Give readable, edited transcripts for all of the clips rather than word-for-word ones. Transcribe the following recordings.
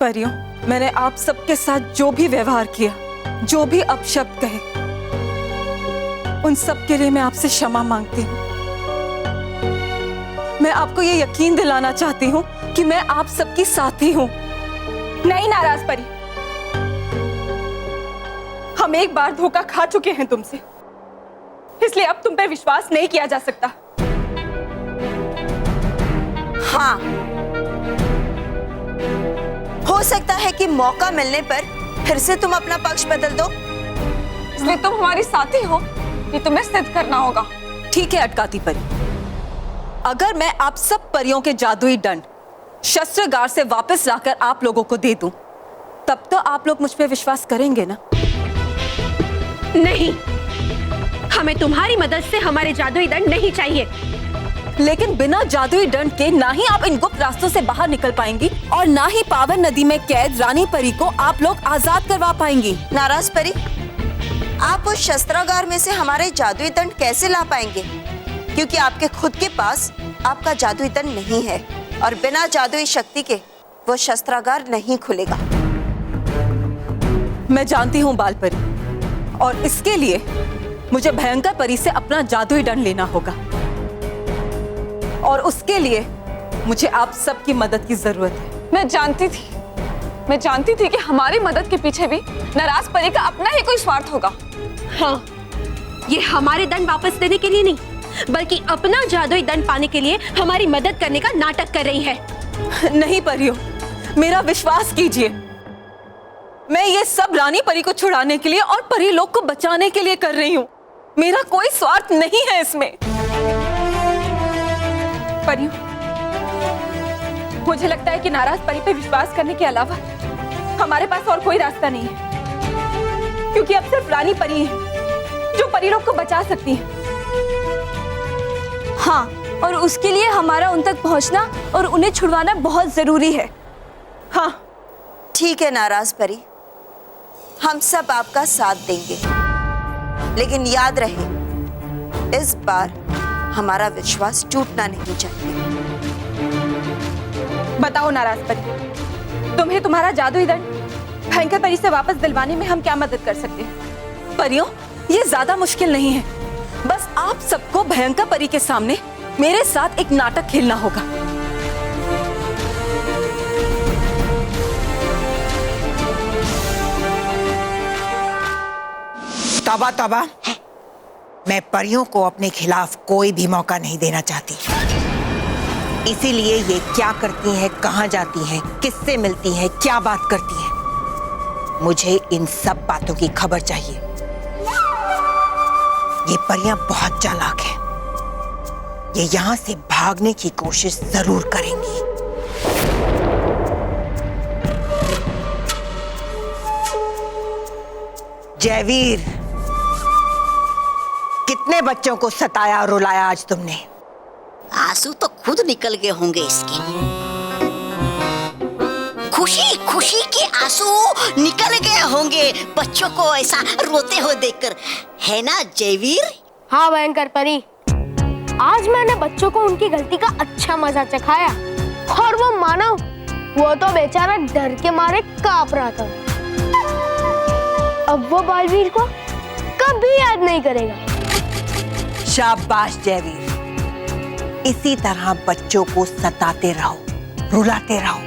परियों, मैंने आप सबके साथ जो भी व्यवहार किया, जो भी अपशब्द कहे, उन सब के लिए मैं आपसे क्षमा मांगती हूँ। मैं आपको ये यकीन दिलाना चाहती हूँ कि मैं आप सबकी साथी हूँ। नहीं नाराज परी, हम एक बार धोखा खा चुके हैं तुमसे, इसलिए अब तुम पे विश्वास नहीं किया जा सकता। हाँ, हो सकता है कि मौका मिलने पर फिर से तुम अपना पक्ष बदल दो। इसलिए तुम हमारी साथी हो, ये तुम्हें सिद्ध करना होगा। ठीक है अटकाती परी, अगर मैं आप सब परियों के जादुई दंड शस्त्रागार से वापस लाकर आप लोगों को दे दूं, तब तो आप लोग मुझ पे विश्वास करेंगे ना? नहीं, हमें तुम्हारी मदद से हमारे जादुई दंड नहीं चाहिए। लेकिन बिना जादुई दंड के ना ही आप इन गुप्त रास्तों से बाहर निकल पाएंगी और ना ही पावन नदी में कैद रानी परी को आप लोग आजाद करवा पाएंगी। नाराज परी, आप उस शस्त्रागार में से हमारे जादुई दंड कैसे ला पाएंगे? क्योंकि आपके खुद के पास आपका जादुई दंड नहीं है और बिना जादुई शक्ति के वो शस्त्रागार नहीं खुलेगा। मैं जानती हूँ बाल परी, और इसके लिए मुझे भयंकर परी से अपना जादुई दंड लेना होगा, और उसके लिए मुझे आप सबकी मदद की जरूरत है। मैं जानती थी कि हमारी मदद के पीछे भी नाराज परी का अपना ही कोई स्वार्थ होगा। हाँ, ये हमारे दंड वापस देने के लिए नहीं, बल्कि अपना जादुई दंड पाने के लिए हमारी मदद करने का नाटक कर रही है। नहीं परियों, मेरा विश्वास कीजिए, मैं ये सब रानी परी को छुड़ाने के लिए और परी लोग को बचाने के लिए कर रही हूँ। मेरा कोई स्वार्थ नहीं है इसमें। परियों, मुझे लगता है कि नाराज परी पे विश्वास करने के अलावा हमारे पास और कोई रास्ता नहीं है, क्योंकि अब सिर्फ रानी परी है जो परी लोग को बचा सकती है। हाँ, और उसके लिए हमारा उन तक पहुंचना और उन्हें छुड़वाना बहुत जरूरी है। हाँ ठीक है नाराज परी, हम सब आपका साथ देंगे, लेकिन याद रहे इस बार हमारा विश्वास टूटना नहीं चाहिए। बताओ नाराज परी, तुम्हें तुम्हारा जादुई दंड भयंकर परी से वापस दिलवाने में हम क्या मदद कर सकते हैं? परियों, ये ज्यादा मुश्किल नहीं है, बस आप सबको भयंकर परी के सामने मेरे साथ एक नाटक खेलना होगा। तौबा तौबा, मैं परियों को अपने खिलाफ कोई भी मौका नहीं देना चाहती। इसीलिए ये क्या करती हैं, कहाँ जाती हैं, किससे मिलती हैं, क्या बात करती हैं, मुझे इन सब बातों की खबर चाहिए। ये परियां बहुत चालाक हैं, ये यहाँ से भागने की कोशिश जरूर करेंगी। जयवीर, कितने बच्चों को सताया और रुलाया आज तुमने? आंसू तो खुद निकल गए होंगे इसके। खुशी खुशी के आंसू निकल गए होंगे बच्चों को ऐसा रोते हुए देखकर, है ना जयवीर? हाँ भयंकर परी, आज मैंने बच्चों को उनकी गलती का अच्छा मजा चखाया और वो मानव, वो तो बेचारा डर के मारे कांप रहा था। अब वो बालवीर को कभी याद नहीं करेगा। शाबाश जयवीर, इसी तरह बच्चों को सताते रहो, रुलाते रहो।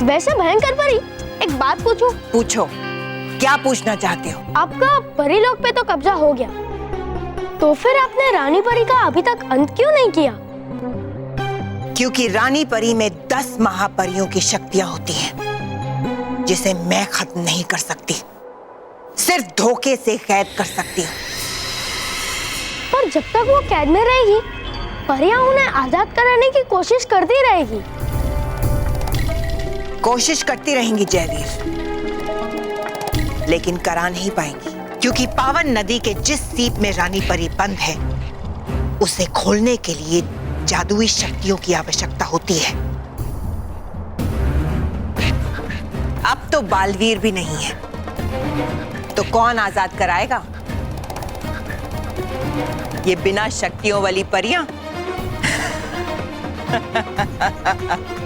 वैसे भयंकर परी, एक बात पूछूं? पूछो, क्या पूछना चाहते हो? आपका परी लोग पे तो कब्जा हो गया, तो फिर आपने रानी परी का अभी तक अंत क्यों नहीं किया? क्योंकि रानी परी में 10 महापरियों की शक्तियां होती हैं, जिसे मैं खत्म नहीं कर सकती, सिर्फ धोखे से कैद कर सकती हूँ। पर जब तक वो कैद में रहेगी, परियां उन्हें आजाद कराने की कोशिश करती रहेगी। कोशिश करती रहेंगी जयवीर, लेकिन करा नहीं पाएंगी, क्योंकि पावन नदी के जिस सीप में रानी परी बंद है, उसे खोलने के लिए जादुई शक्तियों की आवश्यकता होती है। अब तो बालवीर भी नहीं है, तो कौन आजाद कराएगा? ये बिना शक्तियों वाली परियां?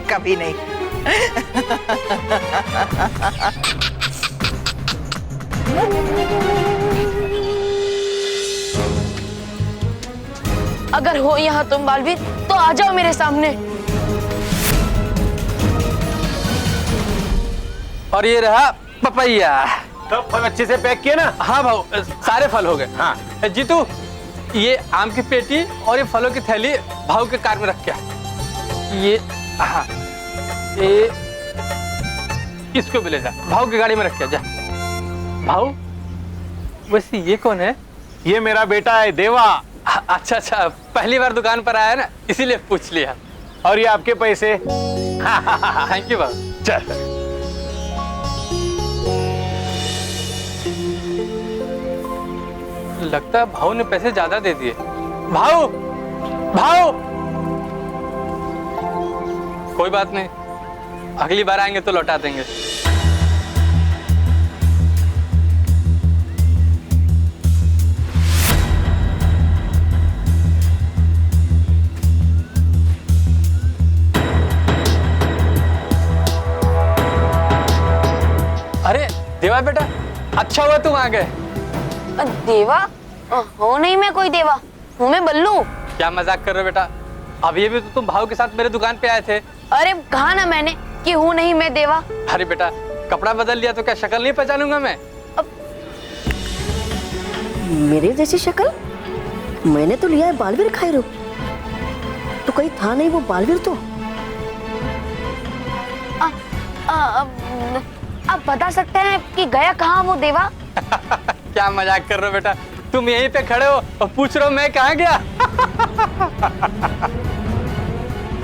कभी नहीं। अगर हो यहाँ तुम बालवीर तो आ जाओ मेरे सामने। और ये रहा पपैया। सब फल अच्छे से पैक किए ना? हाँ भाऊ, सारे फल हो गए। हाँ। जीतू, ये आम की पेटी और ये फलों की थैली भाऊ के कार में रख के आ। ये हाँ, ये इसको भी ले जा, भाऊ की गाड़ी में रख के आ जा। भाऊ, वैसे ये कौन है? ये मेरा बेटा है देवा। अच्छा अच्छा, पहली बार दुकान पर आया ना, इसीलिए पूछ लिया। और ये आपके पैसे। थैंक यू भाऊ। चल। लगता है भाऊ ने पैसे ज्यादा दे दिए। भाऊ, भाऊ, कोई बात नहीं, अगली बार आएंगे तो लौटा देंगे। अरे देवा बेटा, अच्छा हुआ तुम आ गए। देवा? हो नहीं मैं कोई देवा, हूँ मैं बल्लू। क्या मजाक कर रहे हो बेटा? अभी भी तो तुम भाव के साथ मेरे दुकान पे आए थे। अरे कहा ना मैंने कि हूँ नहीं मैं देवा। अरे बेटा, कपड़ा बदल लिया तो क्या शक्ल नहीं पहचानूंगा मैं? मेरे जैसी शक्ल? मैंने तो लिया है बालवीर खायरू, तो कहीं था नहीं वो बालवीर तो। आप बता सकते हैं कि गया कहाँ वो देवा? क्या मजाक कर रहे हो बेटा? तुम यहीं पे खड़े हो और पूछ रहे हो मैं कहाँ गया?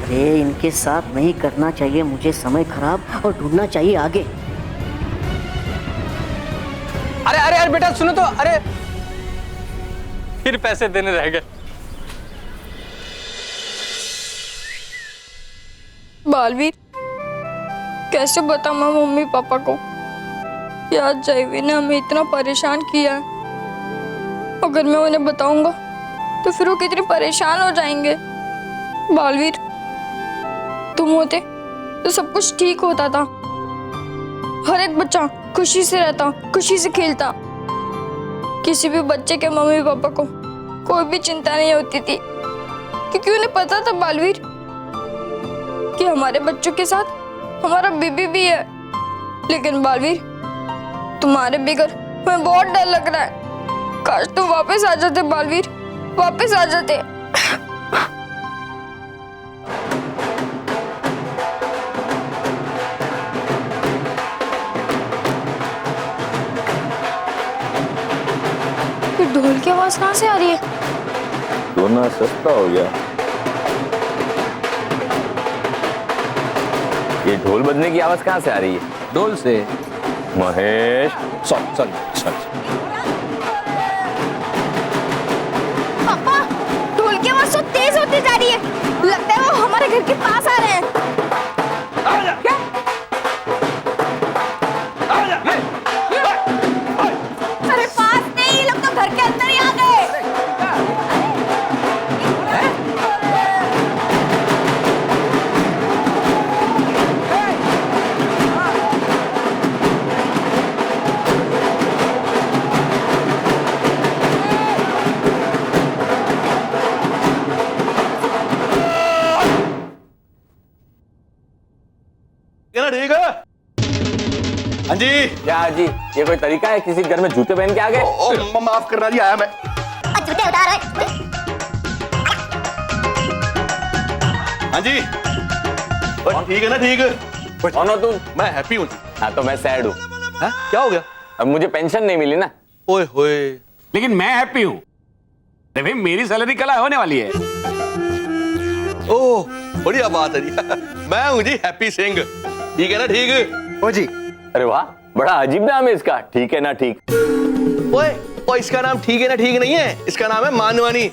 अरे इनके साथ नहीं करना चाहिए मुझे समय खराब, और ढूंढना चाहिए आगे। अरे अरे अरे बेटा सुनो तो, अरे फिर पैसे देने रह गए। बालवीर, कैसे बताऊं मैं मम्मी पापा को कि आज जयवी ने हमें इतना परेशान किया है। अगर मैं उन्हें बताऊंगा तो फिर वो कितने परेशान हो जाएंगे। बालवीर, तुम होते तो सब कुछ ठीक होता था। हर एक बच्चा खुशी से रहता, खुशी से खेलता। किसी भी बच्चे के मम्मी पापा को कोई भी चिंता नहीं होती थी, क्योंकि उन्हें पता था बालवीर कि हमारे बच्चों के साथ हमारा बीबी भी है। लेकिन बालवीर, तुम्हारे बिगड़ हमें बहुत डर लग रहा है। काश तुम वापस आ जाते बालवीर, वापस आ जाते। फिर ढोल की आवाज कहाँ से आ रही है? सोना सस्ता हो गया। ये ढोल बजने की आवाज कहाँ से आ रही है? ढोल से। महेश, चल चल चल। पापा, ढोल की आवाज तो तेज होती जा रही है। लगता है वो हमारे घर के पास आ रहे हैं। क्या? अरे पास नहीं, लोग तो घर के अंदर ही आ गए। ठीक है? हाँ जी। क्या जी, ये कोई तरीका है? किसी घर में जूते पहन के आ गए? माफ करना जी, आया मैं। जूते उतार रहे। हाँ जी। ठीक है ना? ठीक है। कौन हो तुम? मैं हैप्पी हूँ। हाँ तो मैं सैड हूँ। क्या हो गया? अब मुझे पेंशन नहीं मिली ना। ओए होए। लेकिन मैं हैप्पी हूँ। भाई मेरी सैलरी कल होने वाली है। ओह, बढ़िया बात है जी। मैं हूँ जी हैप्पी सिंह। ठीक है ना? ठीक है। ओ जी। अरे वाह, बड़ा अजीब नाम है इसका। ठीक है ना? ठीक। ओए, इसका नाम ठीक है ना? ठीक नहीं है, इसका नाम है मानवानी।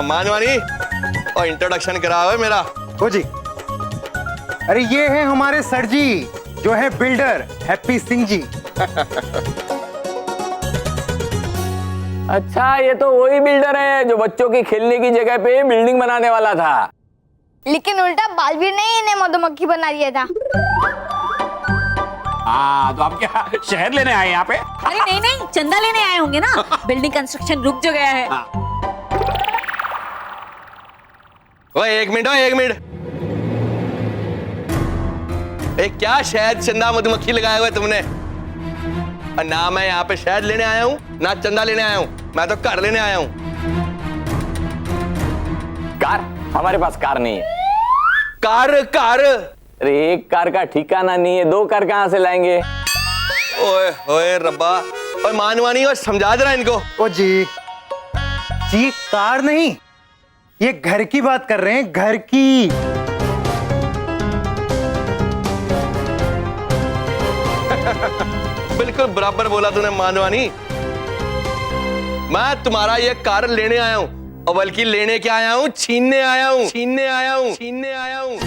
मानवानी, और इंट्रोडक्शन करा हुआ है मेरा। ओ जी। अरे ये है हमारे सर जी, जो है बिल्डर हैप्पी सिंह जी। अच्छा, ये तो वही बिल्डर है जो बच्चों की खेलने की जगह पे बिल्डिंग बनाने वाला था। लेकिन उल्टा बालवीर ने इन्हें मधुमक्खी बना दिया था। हाँ, तो आप क्या शहद लेने आए यहाँ पे? अरे नहीं नहीं, चंदा लेने आए होंगे ना। बिल्डिंग कंस्ट्रक्शन रुक जो गया है। ओए एक मिनट। क्या शहद चंदा मधुमक्खी लगाया हुआ है तुमने? और ना मैं यहाँ पे शहद लेने आया हूँ, ना चंदा लेने आया हूँ, मैं तो कार लेने आया हूँ। कार? हमारे पास कार नहीं है। कार? अरे एक कार का ठिकाना नहीं है, 2 कार कहाँ से लाएंगे? ओए रब्बा, और मानवानी और समझा दे रहा इनको। ओ जी कार नहीं, ये घर की बात कर रहे हैं, घर की। बिल्कुल बराबर बोला तूने मानवानी। मैं तुम्हारा ये कार लेने आया हूँ, और बल्कि लेने क्या आया हूँ, छीनने आया हूँ।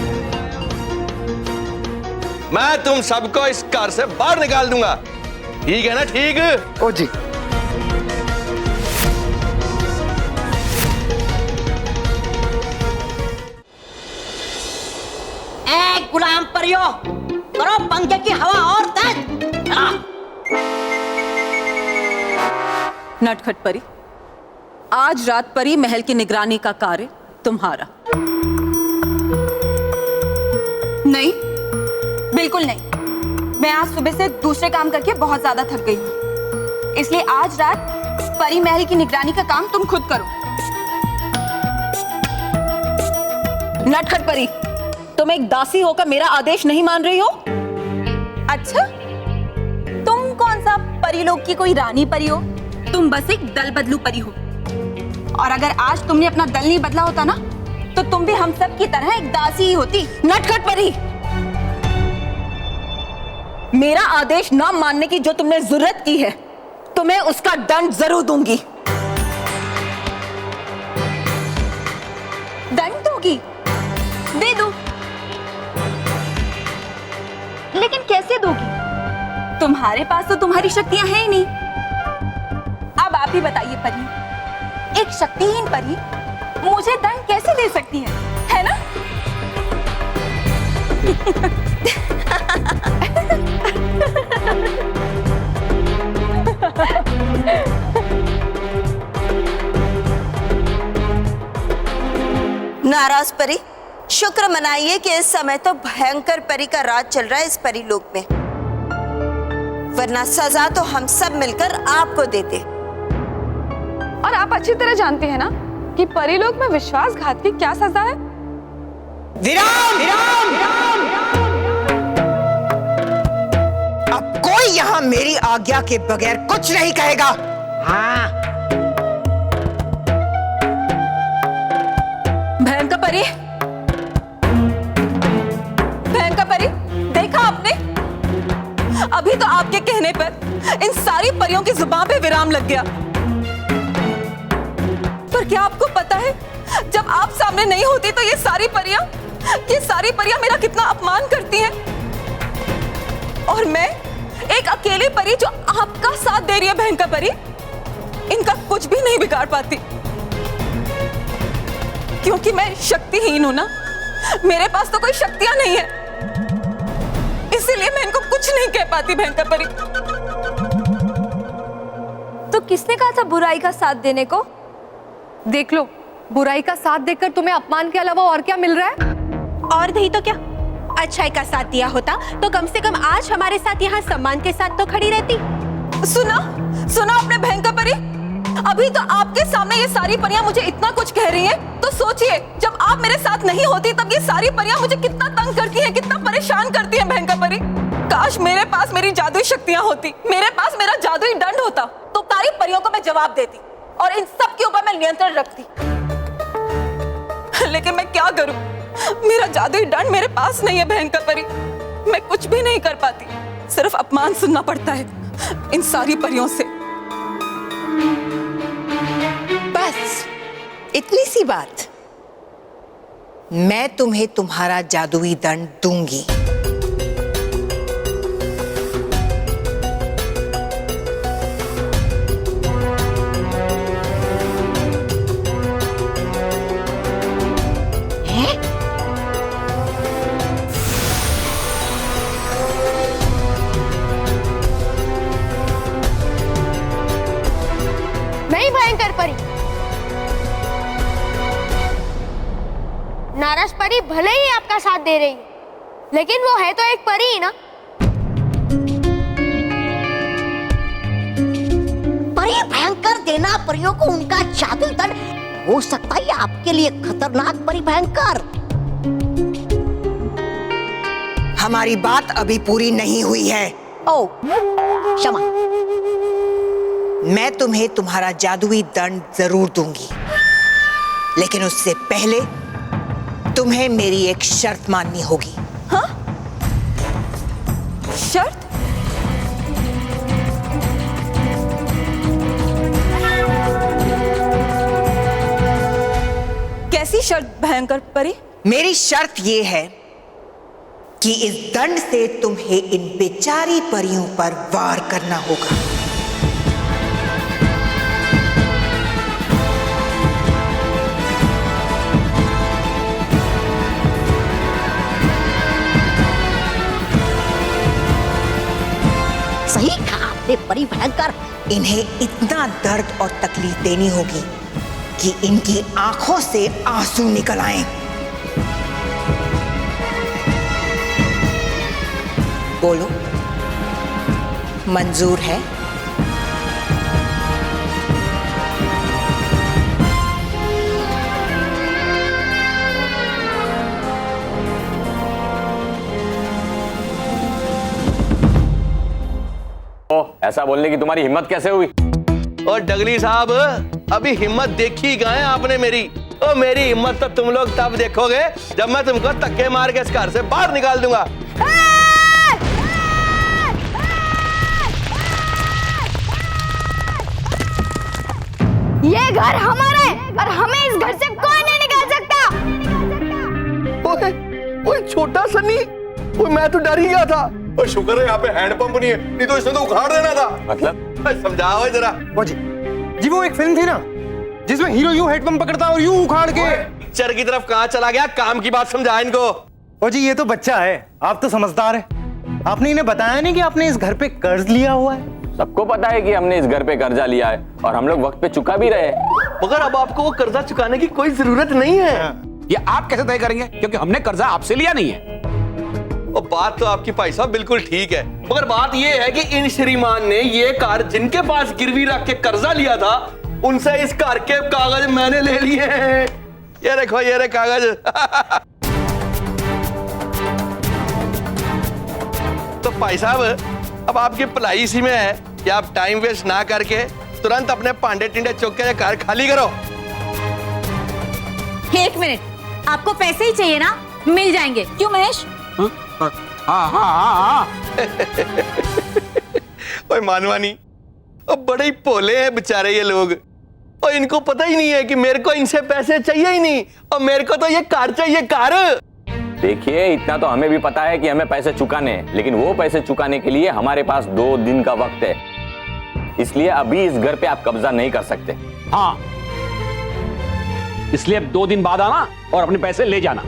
मैं तुम सबको इस कार से बाहर निकाल दूंगा, ठीक है ना? ठीक। ओ जी ए गुलाम परियो, करो पंखे की हवा और तेज। नटखट परी, आज रात परी महल की निगरानी का कार्य तुम्हारा। नहीं, बिल्कुल नहीं। मैं आज सुबह से दूसरे काम करके बहुत ज्यादा थक गई हूँ, इसलिए आज रात परी महल की निगरानी का काम तुम खुद करो। नटखट परी, तुम एक दासी होकर मेरा आदेश नहीं मान रही हो? अच्छा, तुम कौन सा परी लोग की कोई रानी परी हो? तुम बस एक दल बदलू परी हो। और अगर आज तुमने अपना दल नहीं बदला होता ना, तो तुम भी हम सब की तरह एक दासी ही होती। नटखट परी, मेरा आदेश ना मानने की जो तुमने जरूरत की है, तुम्हें उसका दंड जरूर दूंगी। दंड दोगी? दे दो, लेकिन कैसे दोगी? तुम्हारे पास तो तुम्हारी शक्तियां हैं ही नहीं। अब आप ही बताइए परी, एक शक्तिहीन परी मुझे दंड कैसे दे सकती है ना? नाराज परी, शुक्र मनाइए कि इस समय तो भयंकर परी का राज चल रहा है इस परी लोक में, वरना सजा तो हम सब मिलकर आपको देते। और आप अच्छी तरह जानते हैं ना कि परीलोक में विश्वासघात की क्या सजा है? विराम! अब कोई यहाँ मेरी आज्ञा के बगैर कुछ नहीं कहेगा। हाँ। भयंकर परी, देखा आपने? अभी तो आपके कहने पर इन सारी परियों की जुबान पे विराम लग गया। पर क्या आपको पता है, जब आप सामने नहीं होती तो ये सारी परियां मेरा कितना अपमान करती हैं? और मैं एक अकेली परी जो आपका साथ दे रही है भयंकर परी, इनका कुछ भी नहीं बिगाड़ पाती, क्योंकि मैं शक्तिहीन हूं ना, मेरे पास तो कोई शक्तियां नहीं है, इसीलिए मैं इनको कुछ नहीं कह पाती भयंकर परी। तो किसने कहा था बुराई का साथ देने को? देख लो, बुराई का साथ देकर तुम्हें अपमान के अलावा और क्या मिल रहा है? और नहीं तो क्या, अच्छाई का साथ दिया होता तो कम से कम आज हमारे साथ यहाँ सम्मान के साथ तो खड़ी रहती। सुना आपने भयंकर परी, अभी तो आपके सामने ये सारी परियां मुझे इतना कुछ कह रही हैं, तो सोचिए जब आप मेरे साथ नहीं होती तब ये सारी परियां मुझे कितना तंग करती हैं, कितना परेशान करती हैं भयंकर परी। काश मेरे पास मेरी जादुई शक्तियां होती, मेरे पास मेरा जादुई दंड होता, तो सारी परियों को मैं जवाब देती और इन सब के ऊपर मैं नियंत्रण रखती। लेकिन मैं क्या करूं, मेरा जादुई दंड मेरे पास नहीं है भयंकर परी, मैं कुछ भी नहीं कर पाती, सिर्फ अपमान सुनना पड़ता है इन सारी परियों से। बस इतनी सी बात, मैं तुम्हें तुम्हारा जादुई दंड दूंगी। भयंकर परी। नाराज परी भले ही आपका साथ दे रही है, लेकिन वो है तो एक परी ही ना। परी भयंकर देना परियों को उनका जादुई दंड हो सकता है आपके लिए खतरनाक। परी भयंकर, हमारी बात अभी पूरी नहीं हुई है। ओ क्षमा। मैं तुम्हें तुम्हारा जादुई दंड जरूर दूंगी, लेकिन उससे पहले तुम्हें मेरी एक शर्त माननी होगी। हाँ? शर्त? कैसी शर्त भयंकर परी? मेरी शर्त यह है कि इस दंड से तुम्हें इन बेचारी परियों पर वार करना होगा। सही कहा आपने परी भयंकर। इन्हें इतना दर्द और तकलीफ देनी होगी कि इनकी आंखों से आंसू निकल आए। बोलो, मंजूर है? ऐसा बोलने की तुम्हारी हिम्मत कैसे हुई? और डगली साहब, अभी हिम्मत देखी गए आपने मेरी। और मेरी हिम्मत तो तुम लोग तब देखोगे जब मैं तुमको धक्के मार के इस घर से बाहर निकाल दूंगा। ये घर हमारा है और हमें इस घर से कोई नहीं निकाल सकता। ओए, ओए छोटा सन्नी, ओए मैं तो डर ही गया था। और शुक्र है यहाँ पे हैंडपंप नहीं है, नहीं तो इसने तो उखाड़ देना था। मतलब समझाओ जरा। वो जी वो एक फिल्म थी ना जिसमें हीरो यूं हैंडपंप पकड़ता और यूं उखाड़ के। पिक्चर की तरफ कहाँ चला गया? काम की बात समझा इनको। ओ जी, ये तो बच्चा है, आप तो समझदार है। आपने इन्हें बताया नहीं कि आपने इस घर पे कर्ज लिया हुआ है? सबको पता है कि हमने इस घर पे कर्जा लिया है और हम लोग वक्त पे चुका भी रहे। मगर अब आपको वो कर्जा चुकाने की कोई जरूरत नहीं है। ये आप कैसे तय करेंगे? क्योंकि हमने कर्जा आपसे लिया नहीं है। और बात तो आपकी भाई साहब बिल्कुल ठीक है, मगर बात ये है कि इन श्रीमान ने ये कार जिनके पास गिरवी रख के कर्जा लिया था, उनसे इस कार के कागज मैंने ले लिए हैं। ये देखो, ये रे कागज। तो भाई साहब, अब आपकी भलाई इसी में है कि आप टाइम वेस्ट ना करके तुरंत अपने पांडे टिंडे चौक के कार खाली करो। एक मिनट, आपको पैसे ही चाहिए ना? मिल जाएंगे। क्यों महेश? हाँ। ओए मानवानी, अब बड़े ही भोले हैं बेचारे ये लोग। और इनको पता ही नहीं है कि मेरे को इनसे पैसे चाहिए ही नहीं, और मेरे को तो ये कार चाहिए, कार। देखिए, इतना तो हमें भी पता है कि हमें पैसे चुकाने हैं, लेकिन वो पैसे चुकाने के लिए हमारे पास 2 दिन का वक्त है। इसलिए अभी इस घर पे आप कब्जा नहीं कर सकते। हाँ, इसलिए अब 2 दिन बाद आना और अपने पैसे ले जाना।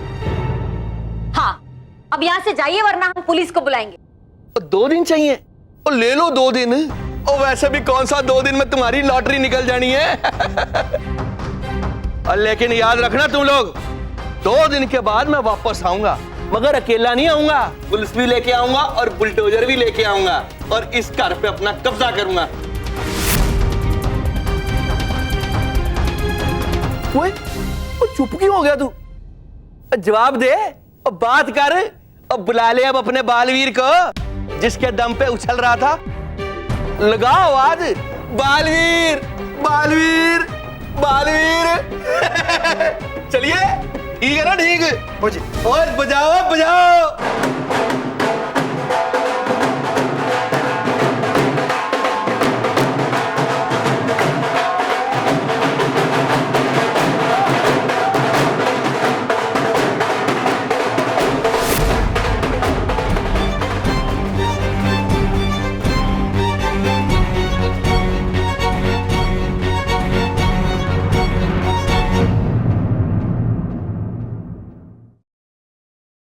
हाँ, अब यहाँ से जाइए वरना हम पुलिस को बुलाएंगे। 2 दिन चाहिए? और ले लो 2 दिन। और वैसे भी कौन सा 2 दिन में तुम्हारी लॉटरी निकल जानी है। और लेकिन याद रखना तुम लोग, 2 दिन के बाद मैं वापस आऊंगा, मगर अकेला नहीं आऊंगा। पुलिस भी लेके आऊंगा और बुलडोजर भी लेके आऊंगा, और इस घर पे अपना कब्जा करूंगा। वो चुप क्यों हो गया तू? जवाब दे और बात कर। अब बुला ले अब अपने बालवीर को, जिसके दम पे उछल रहा था। लगाओ आवाज, बालवीर, बालवीर, बालवीर। चलिए, ठीक है ना? ठीक। और बजाओ बजाओ।